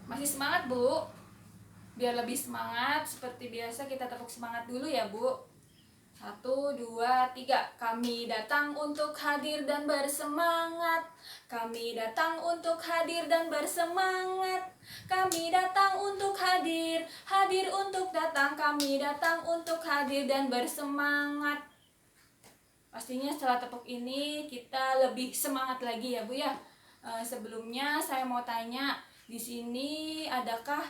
Masih semangat, Bu? Biar lebih semangat, seperti biasa kita tepuk semangat dulu ya, Bu. 1, 2, 3. Kami datang untuk hadir dan bersemangat. Kami datang untuk hadir dan bersemangat. Kami datang untuk hadir, hadir untuk datang. Kami datang untuk hadir dan bersemangat. Pastinya setelah tepuk ini kita lebih semangat lagi ya, Bu ya. Sebelumnya saya mau tanya, di sini adakah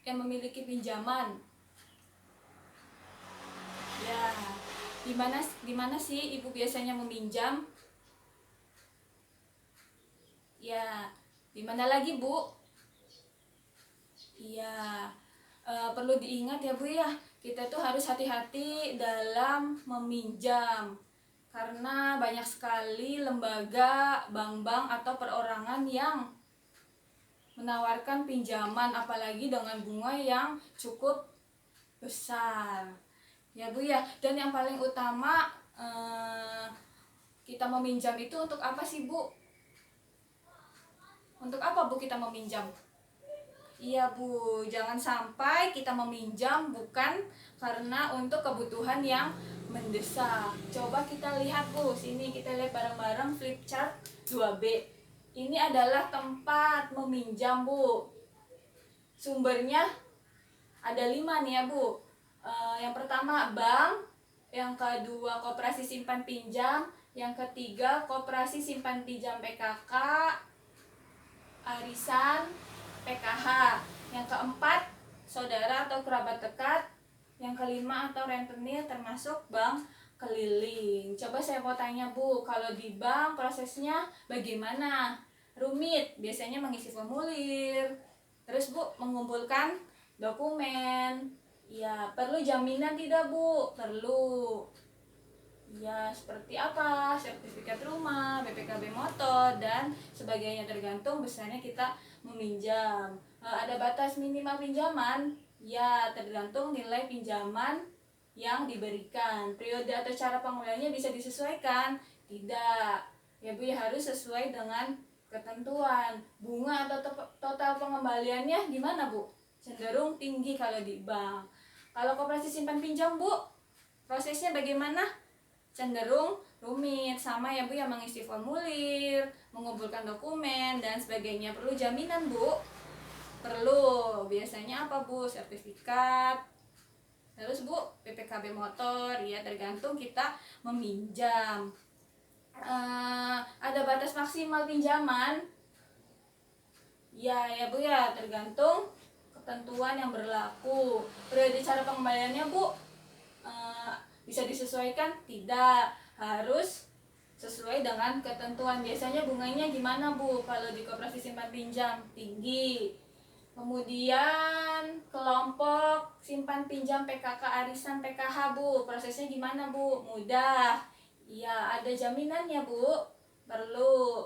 yang memiliki pinjaman? Ya, di mana sih Ibu biasanya meminjam? Ya, di mana lagi, Bu? Iya, perlu diingat ya, Bu ya. Kita tuh harus hati-hati dalam meminjam. Karena banyak sekali lembaga, bank-bank atau perorangan yang menawarkan pinjaman, apalagi dengan bunga yang cukup besar. Ya, Bu ya. Dan yang paling utama, kita meminjam itu untuk apa sih, Bu? Untuk apa, Bu, kita meminjam? Iya, Bu, jangan sampai kita meminjam bukan karena untuk kebutuhan yang mendesak. Coba kita lihat, Bu, sini kita lihat bareng-bareng flip chart 2B. Ini adalah tempat meminjam, Bu. Sumbernya ada 5 nih ya, Bu. Yang pertama bank, yang kedua koperasi simpan pinjam, yang ketiga koperasi simpan pinjam PKK, arisan, PKH. Yang keempat, saudara atau kerabat dekat. Yang kelima atau rentenir termasuk bank keliling. Coba saya mau tanya, Bu, kalau di bank prosesnya bagaimana? Rumit, biasanya mengisi formulir. Terus, Bu, mengumpulkan dokumen. Ya, perlu jaminan tidak, Bu? Perlu. Ya, seperti apa? Sertifikat rumah, BPKB motor, dan sebagainya, tergantung besarnya kita meminjam. Ada batas minimal pinjaman? Ya, tergantung nilai pinjaman yang diberikan. Periode atau cara pengembaliannya bisa disesuaikan? Tidak. Ya, Bu, ya harus sesuai dengan ketentuan. Bunga atau total pengembaliannya gimana, Bu? Cenderung tinggi kalau di bank. Kalau koperasi simpan pinjam, Bu, prosesnya bagaimana? Cenderung rumit, sama ya, Bu, yang mengisi formulir, mengumpulkan dokumen dan sebagainya. Perlu jaminan, Bu? Perlu. Biasanya apa, Bu? Sertifikat. Terus, Bu, PPKB motor. Ya, tergantung kita meminjam. Ada batas maksimal pinjaman? Ya, Bu ya, tergantung ketentuan yang berlaku. Periode cara pengembaliannya, Bu, bisa disesuaikan? Tidak, harus sesuai dengan ketentuan. Biasanya bunganya gimana, Bu, kalau di koperasi simpan pinjam? Tinggi. Kemudian kelompok simpan pinjam PKK, arisan, PKH, Bu, prosesnya gimana, Bu? Mudah. Iya, ada jaminannya, Bu? Perlu.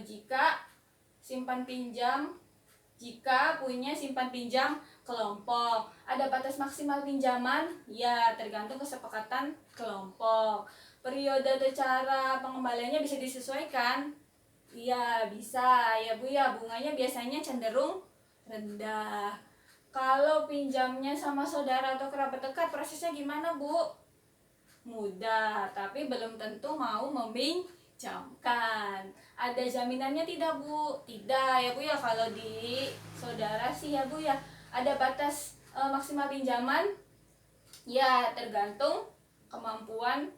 Jika simpan pinjam, jika punya simpan pinjam kelompok, ada batas maksimal pinjaman? Ya, tergantung kesepakatan kelompok. Periode atau cara pengembaliannya bisa disesuaikan? Iya, bisa ya, Bu ya. Bunganya biasanya cenderung rendah. Kalau pinjamnya sama saudara atau kerabat dekat, prosesnya gimana, Bu? Mudah, tapi belum tentu mau meminjamkan. Ada jaminannya tidak, Bu? Tidak ya, Bu ya. Kalau di saudara sih ya, Bu ya. Ada batas maksimal pinjaman? Ya, tergantung kemampuan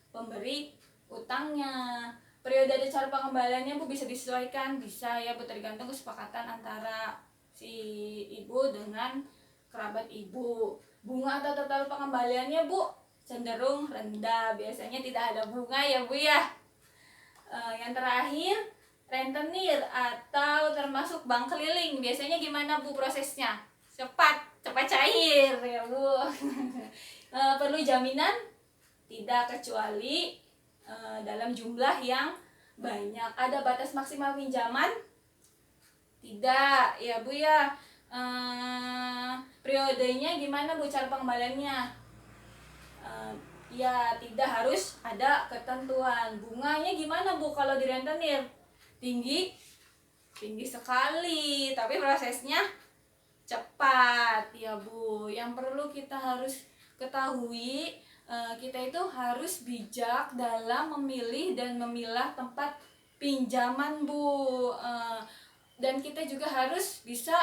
pemberi utangnya. Periode dan cara pengembaliannya, Bu, bisa disesuaikan? Bisa ya, Bu, tergantung kesepakatan antara si ibu dengan kerabat ibu. Bunga atau total pengembaliannya, Bu, cenderung rendah, biasanya tidak ada bunga ya, Bu ya. Yang terakhir, rentenir atau termasuk bank keliling, biasanya gimana, Bu, prosesnya? Cepat cair ya, Bu. Perlu jaminan? Tidak, kecuali dalam jumlah yang banyak. Ada batas maksimal pinjaman? Tidak ya, Bu ya. Periodenya gimana, Bu, cara pengembaliannya? Ya, tidak harus ada ketentuan. Bunganya gimana, Bu, kalau di rentenir? Tinggi tinggi sekali, tapi prosesnya cepat ya Bu. Yang perlu kita harus ketahui, kita itu harus bijak dalam memilih dan memilah tempat pinjaman Bu. Dan kita juga harus bisa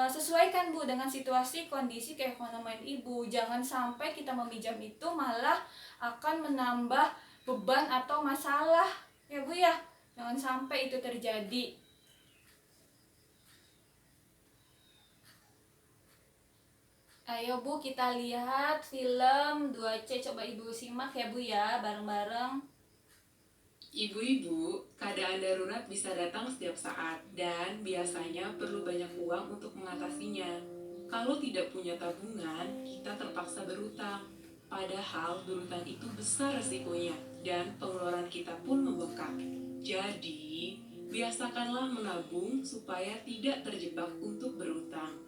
sesuaikan Bu dengan situasi kondisi keekonomian Ibu. Jangan sampai kita meminjam itu malah akan menambah beban atau masalah ya Bu ya. Jangan sampai itu terjadi. Ayo Bu, kita lihat film 2C. Coba Ibu simak ya Bu ya, bareng-bareng. Ibu-ibu, keadaan darurat bisa datang setiap saat dan biasanya perlu banyak uang untuk mengatasinya. Kalau tidak punya tabungan, kita terpaksa berutang. Padahal berutang itu besar resikonya dan pengeluaran kita pun membengkak. Jadi, biasakanlah menabung supaya tidak terjebak untuk berutang.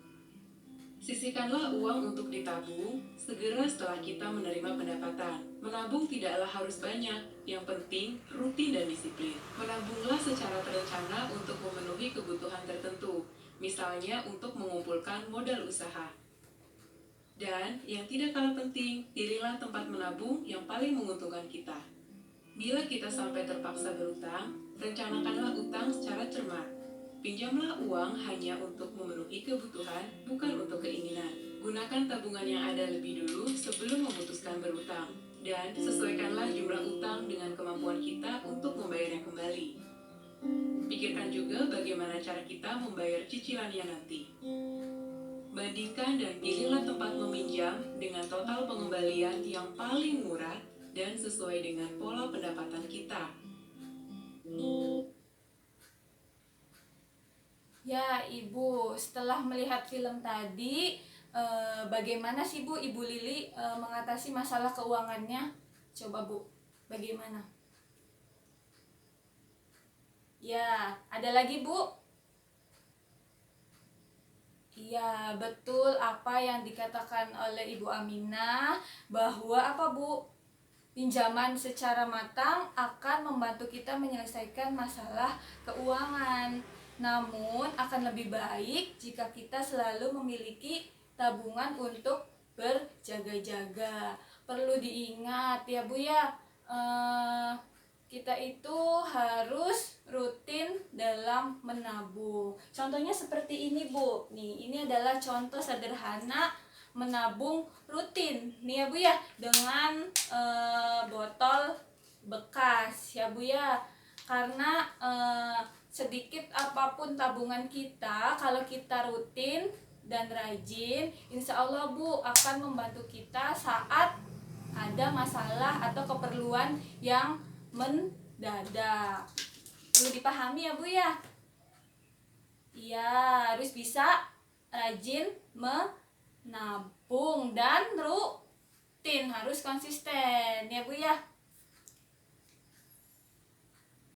Sisihkanlah uang untuk ditabung segera setelah kita menerima pendapatan. Menabung tidaklah harus banyak, yang penting rutin dan disiplin. Menabunglah secara terencana untuk memenuhi kebutuhan tertentu, misalnya untuk mengumpulkan modal usaha. Dan yang tidak kalah penting, pilihlah tempat menabung yang paling menguntungkan kita. Bila kita sampai terpaksa berutang, rencanakanlah utang secara cermat. Pinjamlah uang hanya untuk memenuhi kebutuhan, bukan untuk keinginan. Gunakan tabungan yang ada lebih dulu sebelum memutuskan berutang. Dan sesuaikanlah jumlah utang dengan kemampuan kita untuk membayarnya kembali. Pikirkan juga bagaimana cara kita membayar cicilannya nanti. Bandingkan dan pilihlah tempat meminjam dengan total pengembalian yang paling murah dan sesuai dengan pola pendapatan kita. Ya Ibu, setelah melihat film tadi, bagaimana sih Bu, Ibu Lili mengatasi masalah keuangannya? Coba Bu, bagaimana? Ya, ada lagi Bu? Iya, betul apa yang dikatakan oleh Ibu Aminah, bahwa apa Bu? Pinjaman secara matang akan membantu kita menyelesaikan masalah keuangan. Namun akan lebih baik jika kita selalu memiliki tabungan untuk berjaga-jaga. Perlu diingat ya Bu ya, kita itu harus rutin dalam menabung. Contohnya seperti ini Bu. Nih, ini adalah contoh sederhana menabung rutin nih ya Bu ya, dengan botol bekas ya Bu ya. Karena sedikit apapun tabungan kita, kalau kita rutin dan rajin, insya Allah Bu akan membantu kita saat ada masalah atau keperluan yang mendadak. Perlu dipahami ya Bu ya. Iya, harus bisa rajin menabung dan rutin, harus konsisten ya Bu ya.